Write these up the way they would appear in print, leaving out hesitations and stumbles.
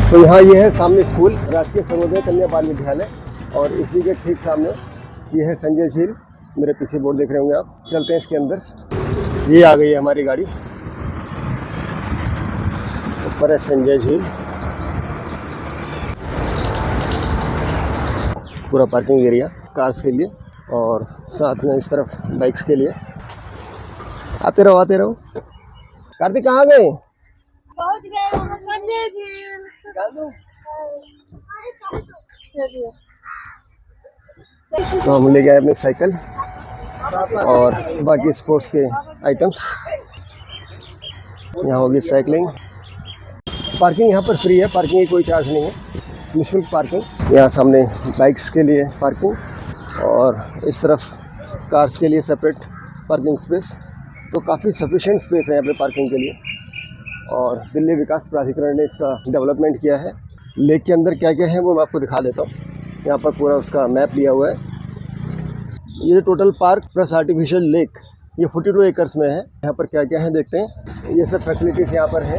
तो यहाँ ये है सामने स्कूल राजकीय सर्वोदय कन्या बाल विद्यालय और इसी के ठीक सामने ये है संजय झील। मेरे पीछे बोर्ड देख रहे होंगे आप। चलते हैं इसके अंदर। ये आ गई है हमारी गाड़ी। ऊपर है संजय झील। पूरा पार्किंग एरिया कार्स के लिए और साथ में इस तरफ बाइक्स के लिए। आते रहो आते रहो। कार्तिक कहाँ गए? पहुंच गए संजय झील। तो हम ले गए अपनी साइकिल और बाकी स्पोर्ट्स के आइटम्स। यहाँ होगी साइकिलिंग। पार्किंग यहाँ पर फ्री है, पार्किंग की कोई चार्ज नहीं है, निःशुल्क पार्किंग। यहाँ सामने बाइक्स के लिए पार्किंग और इस तरफ कार्स के लिए सेपरेट पार्किंग स्पेस। तो काफ़ी सफिशिएंट स्पेस है यहाँ पे पार्किंग के लिए। और दिल्ली विकास प्राधिकरण ने इसका डेवलपमेंट किया है। लेक के अंदर क्या क्या है वो मैं आपको दिखा देता हूँ। यहाँ पर पूरा उसका मैप लिया हुआ है। ये total park plus artificial lake ये 42 एकर्स में है। यहाँ पर क्या क्या है देखते हैं। ये सब फैसिलिटीज़ यहाँ पर है,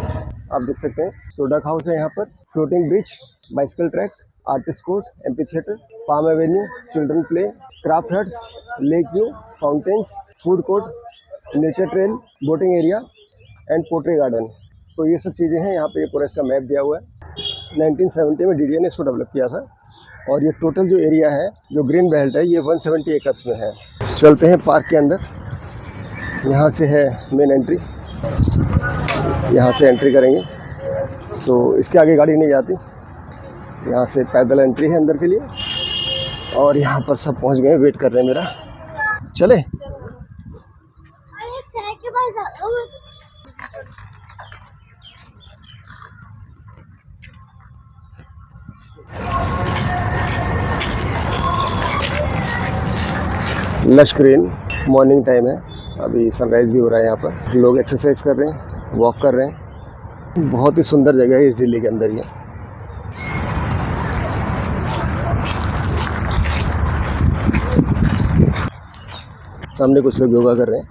आप देख सकते हैं। तो डक हाउस है यहाँ पर, floating bridge, bicycle track, artist court, amphitheatre, palm avenue, children play, craft huts, lake view, fountains, food court, nature trail, boating area and pottery garden. तो ये सब चीज़ें हैं यहाँ पे। ये पूरा इसका मैप दिया हुआ है। 1970 में डीडीए ने इसको डेवलप किया था। और ये टोटल जो एरिया है, जो ग्रीन बेल्ट है, ये 170 एकर्स में है। चलते हैं पार्क के अंदर। यहाँ से है मेन एंट्री, यहाँ से एंट्री करेंगे। सो इसके आगे गाड़ी नहीं जाती। यहाँ से पैदल एंट्री है अंदर के लिए। और यहाँ पर सब पहुँच गए, वेट कर रहे हैं मेरा। चले लश ग्रीन। मॉर्निंग टाइम है, अभी सनराइज़ भी हो रहा है। यहाँ पर लोग एक्सरसाइज कर रहे हैं, वॉक कर रहे हैं। बहुत ही सुंदर जगह है इस दिल्ली के अंदर ये। सामने कुछ लोग योगा कर रहे हैं।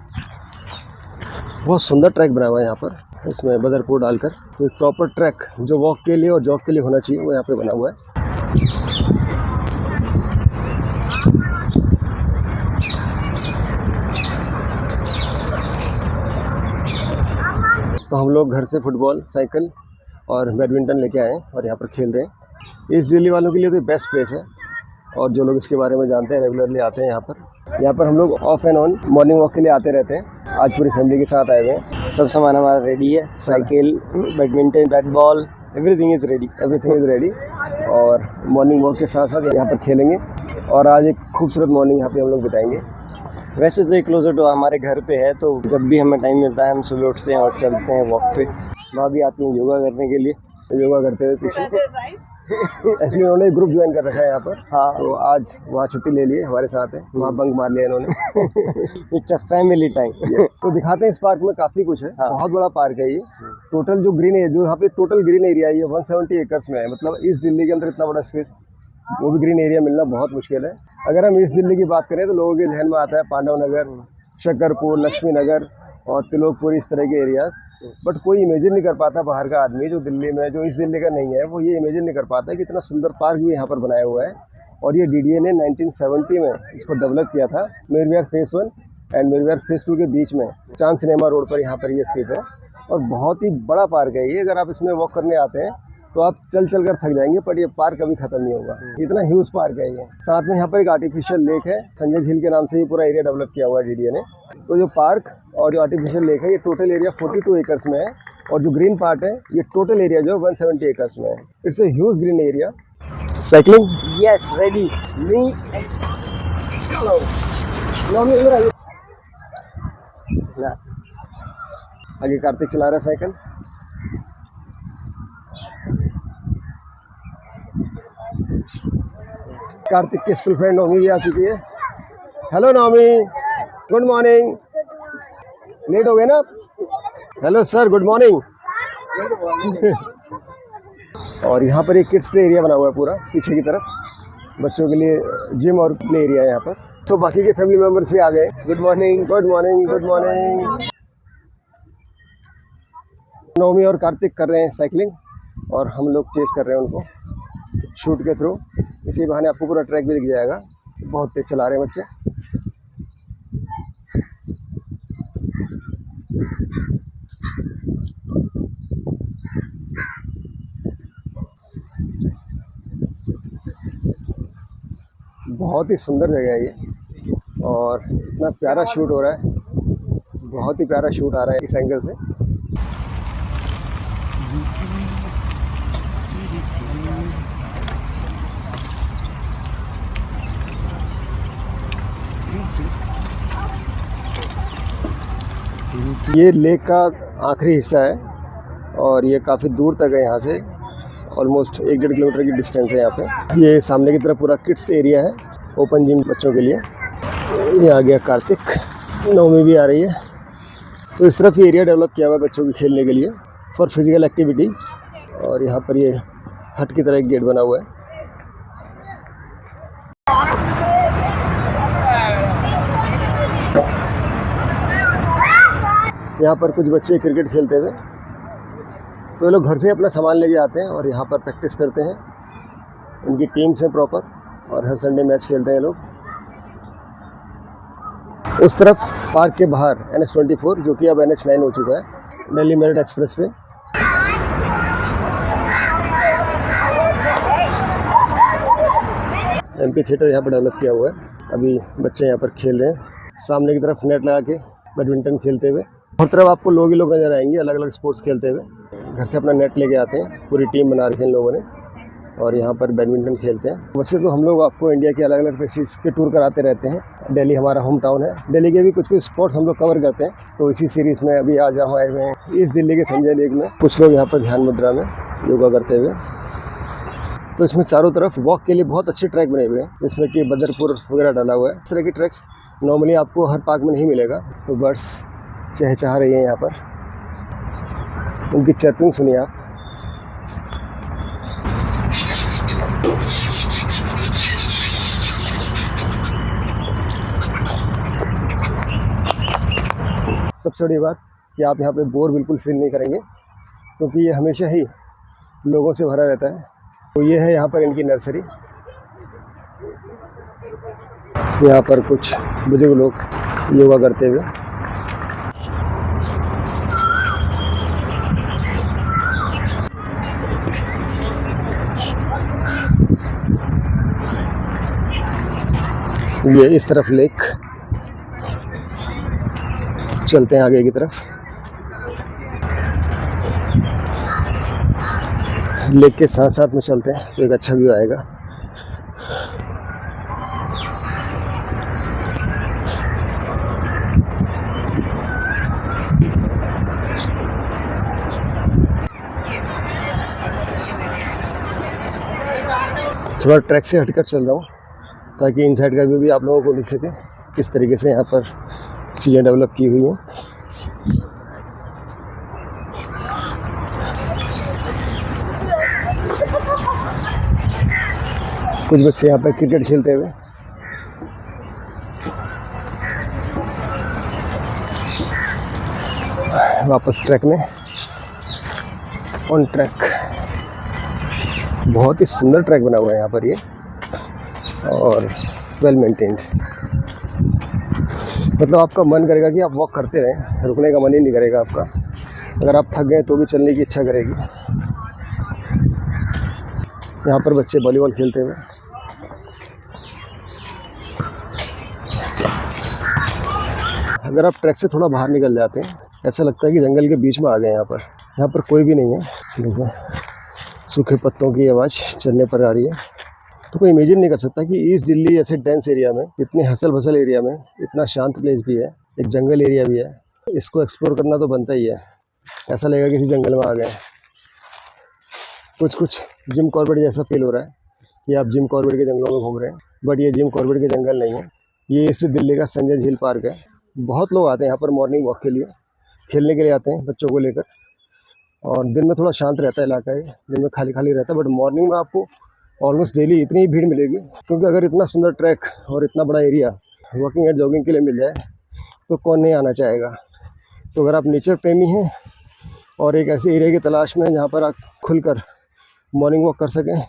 बहुत सुंदर ट्रैक बना हुआ है यहाँ पर, इसमें बदरपुर डालकर। तो एक प्रॉपर ट्रैक जो वॉक के लिए और जॉग के लिए होना चाहिए वो यहाँ पे बना हुआ है। तो हम लोग घर से फुटबॉल, साइकिल और बैडमिंटन लेके आए हैं और यहाँ पर खेल रहे हैं। इस दिल्ली वालों के लिए तो बेस्ट प्लेस है और जो लोग इसके बारे में जानते हैं रेगुलरली आते हैं यहाँ पर। यहाँ पर हम लोग of and on morning walk के लिए आते रहते हैं। आज पूरी फैमिली के साथ आए हुए हैं। सब सामान हमारा रेडी है, cycle, badminton, bat ball, everything is ready, everything is ready. और मॉर्निंग वॉक के साथ साथ यहाँ पर खेलेंगे और आज एक खूबसूरत मॉर्निंग यहाँ पे हम लोग बिताएंगे। वैसे तो ये क्लोजर टू हमारे घर पे है, तो जब भी हमें टाइम मिलता है हम सुबह उठते हैं और चलते हैं वॉक पे। वहाँ भी आती हैं योगा करने के लिए, योगा करते हुए पीछे। एक्चुअली उन्होंने ग्रुप ज्वाइन कर रखा है यहाँ पर। हाँ, तो आज वहाँ छुट्टी ले लिए, हमारे साथ है। वहाँ बंक मार लिया इन्होंने। It's a family time. तो दिखाते हैं इस पार्क में काफ़ी कुछ है। हाँ। बहुत बड़ा पार्क है ये। टोटल जो ग्रीन एरिया, जो यहाँ पे टोटल ग्रीन एरिया है, ये 170 एकर्स में है। मतलब इस दिल्ली के अंदर इतना बड़ा स्पेस, वो भी ग्रीन एरिया मिलना बहुत मुश्किल है। अगर हम इस दिल्ली की बात करें तो लोगों के जहन में आता है पांडव नगर, शकरपुर, लक्ष्मी नगर और तिलोकपुर, इस तरह के एरियाज। बट कोई इमेजिन नहीं कर पाता बाहर का आदमी, जो दिल्ली में, जो इस दिल्ली का नहीं है, वो ये इमेजिन नहीं कर पाता कि इतना सुंदर पार्क भी यहाँ पर बनाया हुआ है। और ये डीडीए ने 1970 में इसको डेवलप किया था। मेरविहार फेस 1 एंड मेरविहार फेस 2 के बीच में चांद सिनेमा रोड पर यहाँ पर ये स्थित है। और बहुत ही बड़ा पार्क है ये। अगर आप इसमें वॉक करने आते हैं तो आप चल चल कर थक जाएंगे, पर ये पार्क कभी खत्म नहीं होगा। इतना ह्यूज पार्क है ये। साथ में यहाँ पर एक आर्टिफिशियल लेक है, संजय झील के नाम से ये पूरा एरिया डेवलप किया हुआ है डीडीए ने। तो जो पार्क और जो आर्टिफिशियल लेक है, ये टोटल एरिया 42 एकर्स में है। और जो ग्रीन पार्ट है, ये टोटल एरिया जो 170 एकर्स में है। It's a huge green area. Cycling, yes, ready. मी आगे कार्तिक चला रहा है साइकिल। कार्तिक की स्कूल फ्रेंड नौमी भी आ चुकी है। हेलो नौमी, गुड मॉर्निंग। लेट हो गए ना? Hello sir, good morning. और यहाँ पर एक किड्स प्ले एरिया बना हुआ है पूरा पीछे की तरफ, बच्चों के लिए जिम और प्ले एरिया है यहाँ पर। तो बाकी के फैमिली मेंबर्स भी आ गए। Good morning, good morning, good morning. Naumi और कार्तिक कर रहे हैं साइकिलिंग और हम लोग चेस कर रहे हैं उनको शूट के थ्रू। इसी बहाने आपको पूरा ट्रैक भी दिख जाएगा। बहुत तेज चला रहे हैं बच्चे। बहुत ही सुंदर जगह है ये और इतना प्यारा शूट हो रहा है, बहुत ही प्यारा शूट आ रहा है इस एंगल से। ये लेक का आखिरी हिस्सा है और ये काफ़ी दूर तक है, यहाँ से ऑलमोस्ट 1-1.5 किलोमीटर की डिस्टेंस है यहाँ पे। ये सामने की तरफ पूरा किड्स एरिया है, ओपन जिम बच्चों के लिए। ये आ गया कार्तिक, नवमी भी आ रही है, तो इस तरफ ये एरिया डेवलप किया हुआ है बच्चों के खेलने के लिए फॉर फिजिकल एक्टिविटी। और यहाँ पर ये हट की तरह एक गेट बना हुआ है। यहाँ पर कुछ बच्चे क्रिकेट खेलते हुए, तो ये लोग घर से अपना सामान लेके आते हैं और यहाँ पर प्रैक्टिस करते हैं। उनकी टीम्स हैं प्रॉपर और हर संडे मैच खेलते हैं लोग। उस तरफ पार्क के बाहर NH24 जो कि अब NH9 हो चुका है, दिल्ली मेरठ एक्सप्रेस पे। MP थिएटर यहाँ पर डेवलप किया हुआ है। अभी बच्चे यहाँ पर खेल रहे हैं, सामने की तरफ नेट लगा के बैडमिंटन खेलते हुए। हर तरफ आपको लोग ही लोग नजर आएंगे अलग अलग स्पोर्ट्स खेलते हुए। घर से अपना नेट लेके आते हैं, पूरी टीम बना रखी है इन लोगों ने और यहाँ पर बैडमिंटन खेलते हैं। वैसे तो हम लोग आपको इंडिया के अलग अलग प्लेसेस के टूर कराते रहते हैं। दिल्ली हमारा होम टाउन है, दिल्ली के भी कुछ कुछ स्पॉट्स हम लोग कवर करते हैं। तो इसी सीरीज़ में अभी आज हम आए हुए हैं इस दिल्ली के संजय लेक में। कुछ लोग यहाँ पर ध्यान मुद्रा में योगा करते हुए। तो इसमें चारों तरफ वॉक के लिए बहुत अच्छे ट्रैक बने हुए हैं, जिसमें कि बदरपुर वगैरह डाला हुआ है। इस तरह के ट्रैक्स नॉर्मली आपको हर पार्क में नहीं मिलेगा। तो बर्ड्स चहचहा रही है यहाँ पर, उनकी चर्पिंग सुनिए आप। सबसे बड़ी बात कि आप यहाँ पे बोर बिल्कुल फील नहीं करेंगे, क्योंकि ये हमेशा ही लोगों से भरा रहता है। तो ये है यहाँ पर इनकी नर्सरी। यहाँ पर कुछ बुजुर्ग लोग योगा करते हुए। ये इस तरफ लेक, चलते हैं आगे की तरफ। लेक के साथ साथ में चलते हैं तो एक अच्छा व्यू आएगा। थोड़ा ट्रैक से हटकर चल रहा हूँ ताकि इनसाइड का व्यू भी आप लोगों को मिल सके, किस तरीके से यहाँ पर चीज़ें डेवलप की हुई हैं। कुछ बच्चे यहाँ पर क्रिकेट खेलते हुए। वापस ट्रैक में, ऑन ट्रैक। बहुत ही सुंदर ट्रैक बना हुआ है यहाँ पर ये और वेल मेंटेन्ड। मतलब आपका मन करेगा कि आप वॉक करते रहें, रुकने का मन ही नहीं करेगा आपका। अगर आप थक गए तो भी चलने की इच्छा करेगी। यहाँ पर बच्चे वॉलीबॉल खेलते हुए। अगर आप ट्रैक से थोड़ा बाहर निकल जाते हैं, ऐसा लगता है कि जंगल के बीच में आ गए। यहाँ पर कोई भी नहीं है। देखिए सूखे पत्तों की आवाज़ चलने पर आ रही है। तो कोई इमेजिन नहीं कर सकता कि ईस्ट दिल्ली जैसे डेंस एरिया में, इतने हसल भसल एरिया में, इतना शांत प्लेस भी है, एक जंगल एरिया भी है। इसको एक्सप्लोर करना तो बनता ही है। ऐसा लगेगा किसी जंगल में आ गए। कुछ जिम कॉर्बेट जैसा फील हो रहा है कि आप जिम कॉर्बेट के जंगलों में घूम रहे हैं, बट ये जिम कॉर्बेट के जंगल नहीं है। ये ईस्ट दिल्ली का संजय झील पार्क है। बहुत लोग आते हैं यहाँ पर मॉर्निंग वॉक के लिए, खेलने के लिए आते हैं बच्चों को लेकर। और दिन में थोड़ा शांत रहता है इलाका, ये दिन में खाली खाली रहता है, बट मॉर्निंग में आपको ऑलमोस्ट डेली इतनी ही भीड़ मिलेगी। क्योंकि अगर इतना सुंदर ट्रैक और इतना बड़ा एरिया वॉकिंग एंड जॉगिंग के लिए मिल जाए तो कौन नहीं आना चाहेगा। तो अगर आप नेचर प्रेमी हैं और एक ऐसे एरिया की तलाश में जहाँ पर आप खुलकर मॉर्निंग वॉक कर सकें,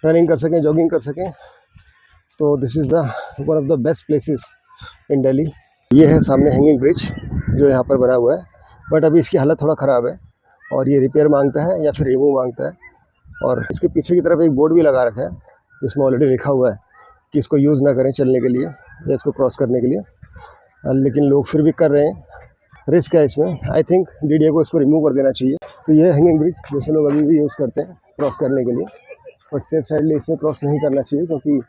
रनिंग कर सकें, जॉगिंग कर सकें। तो this is the one of the best places in Delhi. ये है सामने हैंगिंग ब्रिज जो यहाँ पर बना हुआ है, बट अभी इसकी हालत थोड़ा ख़राब है और ये रिपेयर मांगता है या फिर रिमूव मांगता है। और इसके पीछे की तरफ एक बोर्ड भी लगा रखा है जिसमें ऑलरेडी लिखा हुआ है कि इसको यूज़ ना करें चलने के लिए या इसको क्रॉस करने के लिए, लेकिन लोग फिर भी कर रहे हैं। रिस्क है इसमें। आई थिंक DDA को इसको रिमूव कर देना चाहिए। तो ये हैंगिंग ब्रिज जैसे लोग अभी भी यूज़ करते हैं क्रॉस करने के लिए, बट सेफ साइडली इसमें क्रॉस नहीं करना चाहिए क्योंकि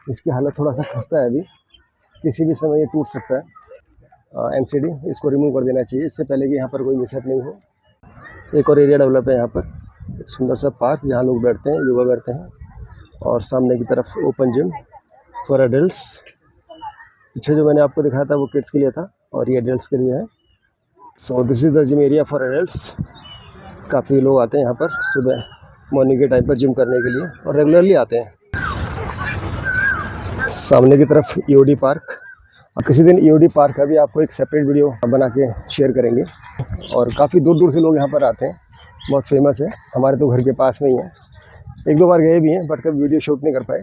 इसकी हालत थोड़ा सा खस्ता है, अभी किसी भी समय ये टूट सकता है। MCD इसको रिमूव कर देना चाहिए इससे पहले कि यहाँ पर कोई मिसहैप नहीं हो। एक और एरिया डेवलप है यहाँ पर, एक सुंदर सा पार्क जहाँ लोग बैठते हैं, योगा करते हैं, और सामने की तरफ ओपन जिम फॉर एडल्ट्स। पीछे जो मैंने आपको दिखाया था वो किड्स के लिए था और ये एडल्ट्स के लिए है। So this is the gym area for adults. काफ़ी लोग आते हैं यहाँ पर सुबह मॉर्निंग के टाइम पर जिम करने के लिए और रेगुलरली आते हैं। सामने की तरफ EOD पार्क, और किसी दिन EOD पार्क का भी आपको एक सेपरेट वीडियो बना के शेयर करेंगे। और काफ़ी दूर दूर से लोग यहाँ पर आते हैं, बहुत फेमस है, हमारे तो घर के पास में ही है। एक दो बार गए भी हैं बट कभी वीडियो शूट नहीं कर पाए।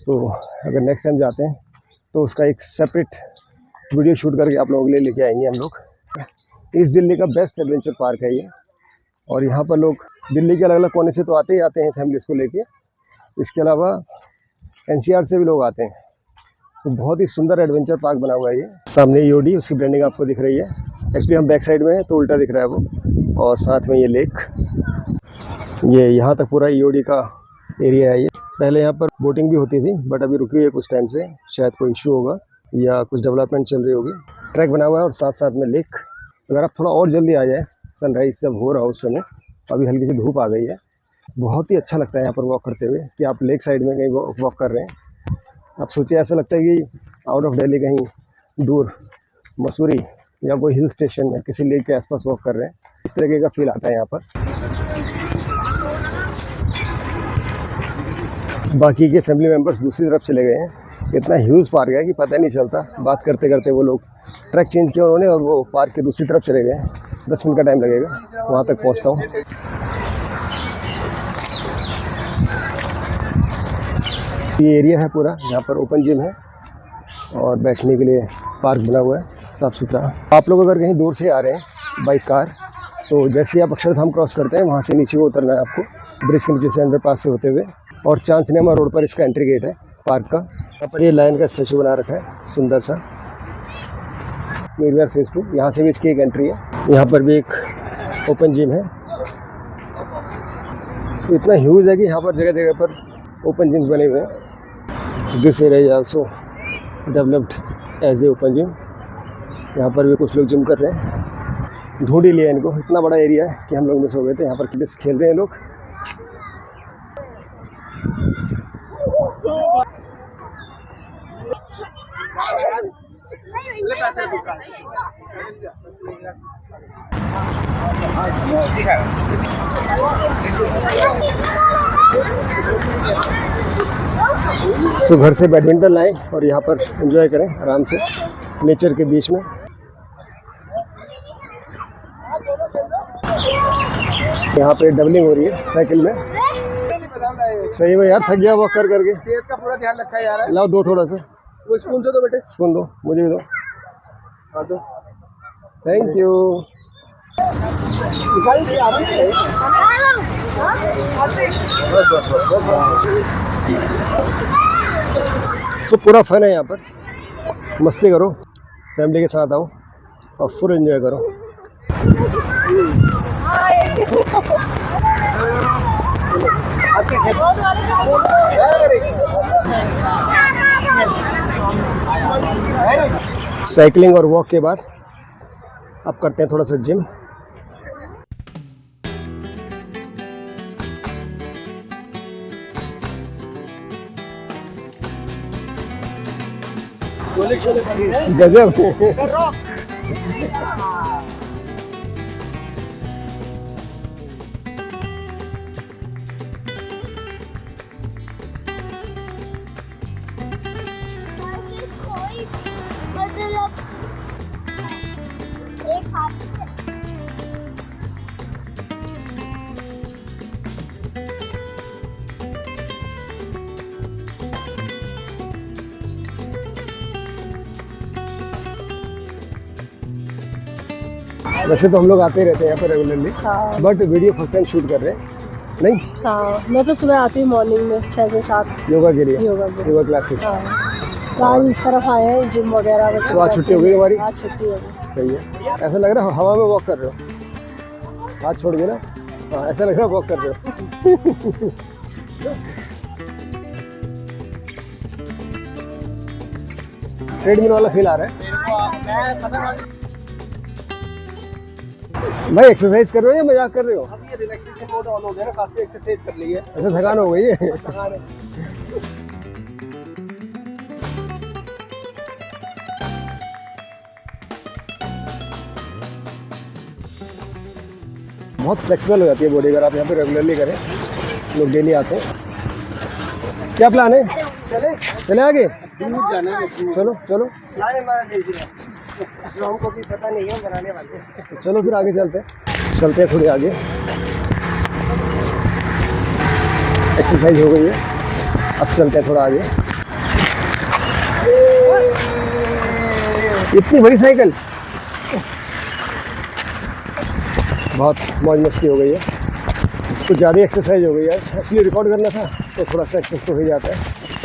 तो अगर नेक्स्ट टाइम जाते हैं तो उसका एक सेपरेट वीडियो शूट करके आप लोगों के लिए लेके आएंगे हम लोग। इस दिल्ली का बेस्ट एडवेंचर पार्क है ये, और यहाँ पर लोग दिल्ली के अलग अलग कोने से तो आते ही आते हैं फैमिलीज़ को लेके। इसके अलावा NCR से भी लोग आते हैं। तो बहुत ही सुंदर एडवेंचर पार्क बना हुआ है ये। सामने EOD, उसकी ब्रांडिंग आपको दिख रही है। एक्चुअली हम बैक साइड में हैं तो उल्टा दिख रहा है वो। और साथ में ये लेक, ये यहाँ तक पूरा EOD का एरिया है ये। पहले यहाँ पर बोटिंग भी होती थी बट अभी रुकी हुई है कुछ टाइम से, शायद कोई इशू होगा या कुछ डेवलपमेंट चल रही होगी। ट्रैक बना हुआ है और साथ साथ में लेक। अगर आप थोड़ा और जल्दी आ जाए, सनराइज जब हो रहा हो उस समय, अभी हल्की सी धूप आ गई है, बहुत ही अच्छा लगता है यहाँ पर वॉक करते हुए कि आप लेक साइड में कहीं वॉक कर रहे हैं। आप सोचिए, ऐसा लगता है कि आउट ऑफ दिल्ली कहीं दूर मसूरी या कोई हिल स्टेशन में किसी लेक के आसपास वॉक कर रहे हैं, इस तरीके का फील आता है यहाँ पर। बाकी के फैमिली मेम्बर्स दूसरी तरफ चले गए हैं। इतना ह्यूज पार्क है कि पता नहीं चलता, बात करते करते वो लोग ट्रैक चेंज किया उन्होंने और वो पार्क के दूसरी तरफ चले गए। 10 मिनट का टाइम लगेगा, वहाँ तक पहुँचता हूँ। ये एरिया है पूरा, यहाँ पर ओपन जिम है और बैठने के लिए पार्क बना हुआ है, साफ़ सुथरा। आप लोग अगर कहीं दूर से आ रहे हैं बाई कार, तो जैसे ही आप अक्षरधाम क्रॉस करते हैं वहाँ से नीचे को उतरना है आपको, ब्रिज के नीचे से अंडरपास से होते हुए, और चांद सिनेमा रोड पर इसका एंट्री गेट है पार्क का। यहाँ पर ये लायन का स्टैचू बना रखा है सुंदर सा, मीरवेयर फेज 2, यहाँ से भी इसकी एक एंट्री है। यहाँ पर भी एक ओपन जिम है। तो इतना ह्यूज है कि यहाँ पर जगह जगह पर ओपन जिम बने हुए हैं। This area is also developed as a open gym. यहाँ पर भी कुछ लोग जिम कर रहे हैं, ढूंढ ही लिया इनको, इतना बड़ा एरिया है कि हम लोग मिस हो गए थे। यहाँ पर किड्स खेल रहे हैं लोग। सो घर से बैडमिंटन लाएं और यहाँ पर एंजॉय करें आराम से नेचर के बीच में। यहाँ पे डबलिंग हो रही है साइकिल में। सही में यार, थक गया वॉक कर करके। सेहत का पूरा ध्यान रखा है यार। लाओ दो थोड़ा सा, वो स्पून से दो बेटे, स्पून दो, मुझे भी दो। हाँ दो, थैंक यू। सो पूरा फन है यहाँ पर, मस्ती करो, फैमिली के साथ आओ और फुल एंजॉय करो। साइकिलिंग और वॉक के बाद अब करते हैं थोड़ा सा जिम। गजब। वैसे तो हम लोग आते ही रहते हैं यहाँ पर रेगुलरली, हाँ but video first time shoot कर रहे हैं। नहीं, हाँ, मैं तो सुबह आती हूँ मॉर्निंग में 6 से 7 योगा के लिए, योगा के। योगा क्लासेस। हाँ, तो आज इस तरफ आए हैं जिम वगैरह। तो आज छुट्टी हो गई तुम्हारी? आज छुट्टी हो गई। सही है। ऐसा लग रहा है हवा में वॉक कर रहे हो, हाथ छोड़ के ना। हाँ, ऐसा लग रहा है वॉक कर रहे हो। ट्रेडमिल वाला फील आ रहा है। भाई एक्सरसाइज कर रहे हो या मजाक कर रहे हो? अब ये रिलैक्सेशन मोड ऑन हो गया ना, काफी एक्सरसाइज कर ली है। ऐसा थकान हो गई है। बहुत फ्लेक्सिबल हो जाती है बॉडी अगर आप यहाँ पे रेगुलरली करें। लोग डेली आते हैं। क्या प्लान है? चले आगे? जाना है चलो चलो जो हमको भी पता नहीं है बनाने वाले हैं। तो चलो फिर आगे चलते हैं थोड़ी आगे। एक्सरसाइज हो गई है, अब चलते हैं थोड़ा आगे। इतनी बड़ी साइकिल, बहुत मौज मस्ती हो गई है। कुछ ज़्यादा एक्सरसाइज हो गई है। एक्चुअली रिकॉर्ड करना था तो थोड़ा सा एक्सरसाइज तो हो ही जाता है।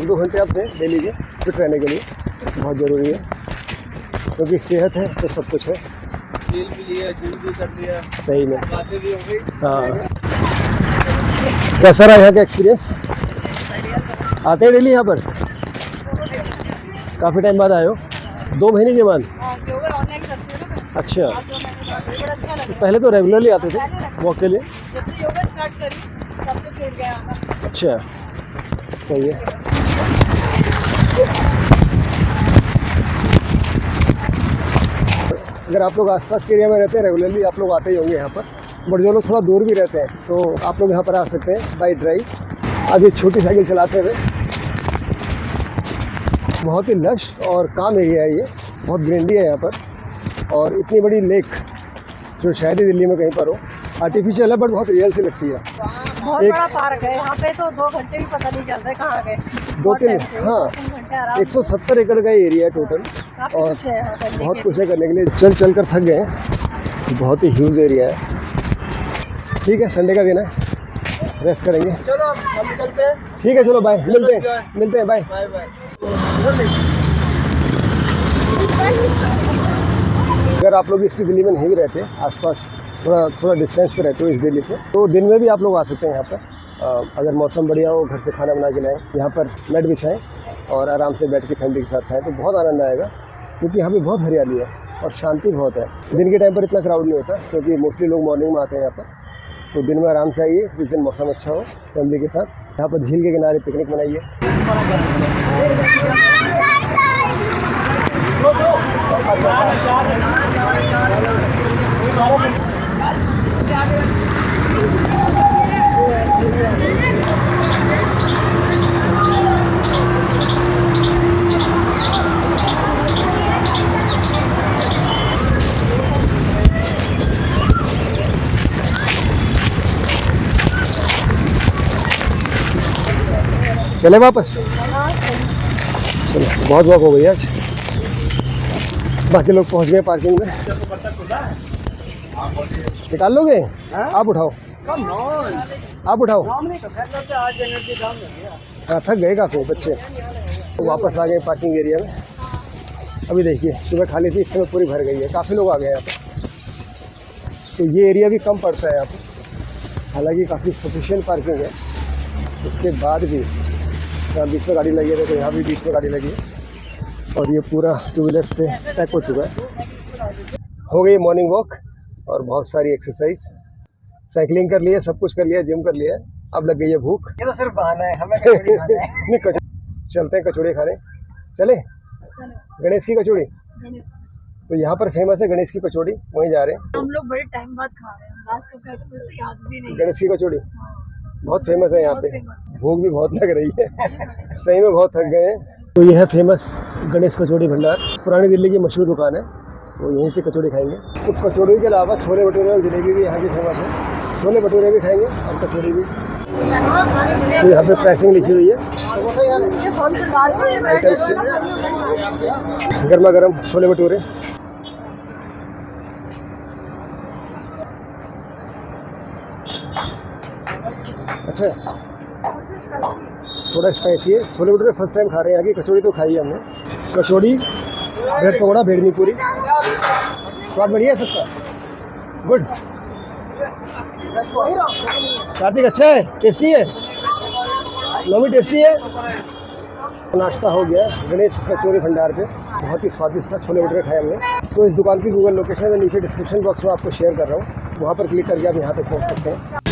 2 घंटे आप दें डेली के फिट रहने के लिए, बहुत ज़रूरी है, क्योंकि सेहत है तो सब कुछ है। खेल भी लिया, जिम भी कर लिया, सही में। बातें भी हो गई। हाँ, कैसा रहा यहाँ का एक्सपीरियंस? आते हैं डेली यहाँ पर? काफ़ी टाइम बाद आए हो? 2 महीने के बाद? योगा ऑनलाइन करती हूँ ना। अच्छा, बड़ा अच्छा लगा। पहले तो रेगुलरली आते थे वॉक के लिए? जब से योगा स्टार्ट करी तब से छूट गया आना। अच्छा, सही है। अगर आप लोग आसपास के एरिया में रहते हैं रेगुलरली आप लोग आते ही होंगे यहाँ पर, बट जो लोग थोड़ा दूर भी रहते हैं तो आप लोग यहाँ पर आ सकते हैं बाई ड्राइव। आज एक छोटी साइकिल चलाते हुए। बहुत ही लश और काम एरिया है ये, बहुत ग्रीनरी है यहाँ पर। और इतनी बड़ी लेक जो शायद ही दिल्ली में कहीं पर हो, आर्टिफिशियल है बट बहुत रियल सी लगती है। बहुत एक- बड़ा पार्क है यहाँ पे, तो 2 घंटे भी पता नहीं चल रहे कहाँ गए। 2-3 हाँ 3 घंटे आराम से। 170 एकड़ का एरिया है टोटल, काफी और कुछ है यहाँ करने बहुत के कुछ है करने के लिए। चल कर थक गए हैं, बहुत ही ह्यूज एरिया है। ठीक है, संडे का दिन है, रेस्ट करेंगे। चलो अब हम निकलते हैं। ठीक है, चलो बाय, मिलते हैं बाय। Bye bye. अगर आप लोग इसकी दिल्ली में नहीं भी रहते, आसपास थोड़ा डिस्टेंस पे रहते हो इस दिल्ली से, तो दिन में भी आप लोग आ सकते हैं यहाँ पर। अगर मौसम बढ़िया हो, घर से खाना बना के लाएँ, यहाँ पर मैट बिछाएँ और आराम से बैठ के फैमिली के साथ खाएँ तो बहुत आनंद आएगा, क्योंकि यहाँ पे बहुत हरियाली है और शांति बहुत है। दिन के टाइम पर इतना क्राउड नहीं होता, क्योंकि मोस्टली लोग मॉर्निंग में आते हैं यहाँ पर। तो दिन में आराम से आइए, जिस दिन मौसम अच्छा हो, फैमिली के साथ यहाँ पर झील के किनारे पिकनिक मनाइए। चले वापस? चलो, बहुत वॉक हो गई आज। बाकी लोग पहुंच गए पार्किंग में। निकाल लोगे? आप उठाओ, आप उठाओ। हाँ, थक गए काफ़ी बच्चे, तो वापस आ गए पार्किंग एरिया में। अभी देखिए, सुबह खाली थी, इस समय पूरी भर गई है, काफ़ी लोग आ गए यहाँ पर। तो ये एरिया भी कम पड़ता है यहाँ पर, हालांकि काफ़ी सफिशिएंट पार्किंग है। उसके बाद भी यहाँ बीच में गाड़ी लगी है, तो यहाँ भी बीच में गाड़ी लगी है, और ये पूरा 2 व्हीलर से पैक हो चुका है। हो गई मॉर्निंग वॉक और बहुत सारी एक्सरसाइज, साइकिलिंग कर लिया, सब कुछ कर लिया, जिम कर लिया। अब लग गई है भूख। ये तो सिर्फ बहाना है, हमें कचौड़ी खाना है। नहीं, चलते हैं कचौड़ी खाने। चले? गणेश की कचौड़ी तो यहाँ पर फेमस है, गणेश की कचौड़ी, वहीं जा रहे हैं। हम लोग बड़े टाइम बाद खा रहे हैं, लास्ट कब खाए थे मुझे तो याद भी नहीं। गणेश की कचौड़ी बहुत फेमस है यहाँ पे, भूख भी बहुत लग रही है, सही में बहुत थक गए हैं। तो यह है फेमस गणेश कचौड़ी भंडार, पुरानी दिल्ली की मशहूर दुकान है, तो यहीं से कचौड़ी खाएंगे। तो कचौड़ी के अलावा छोले भटूरे और जलेबी भी यहाँ की फेमस है। छोले भटूरे भी खाएंगे और कचौड़ी भी। तो यहाँ पे प्राइसिंग लिखी हुई है आइटम्स की। गर्मा गर्म छोले भटूरे। अच्छा है, थोड़ा स्पाइसी है। छोले भटूरे फर्स्ट टाइम खा रहे हैं। आगे कचौड़ी तो खाई है हमने, कचौड़ी, ब्रेड पकौड़ा, बेडमी पूरी। स्वाद बढ़िया है सबका, गुड। कार्तिक अच्छा है, टेस्टी है, नॉमी टेस्टी है। नाश्ता हो गया गणेश कचौरी भंडार पे, बहुत ही स्वादिष्ट था। छोले भटूरे खाए हमने। तो इस दुकान की गूगल लोकेशन मैं नीचे डिस्क्रिप्शन बॉक्स में आपको शेयर कर रहा हूँ, वहाँ पर क्लिक करके आप यहाँ पे पहुँच सकते हैं।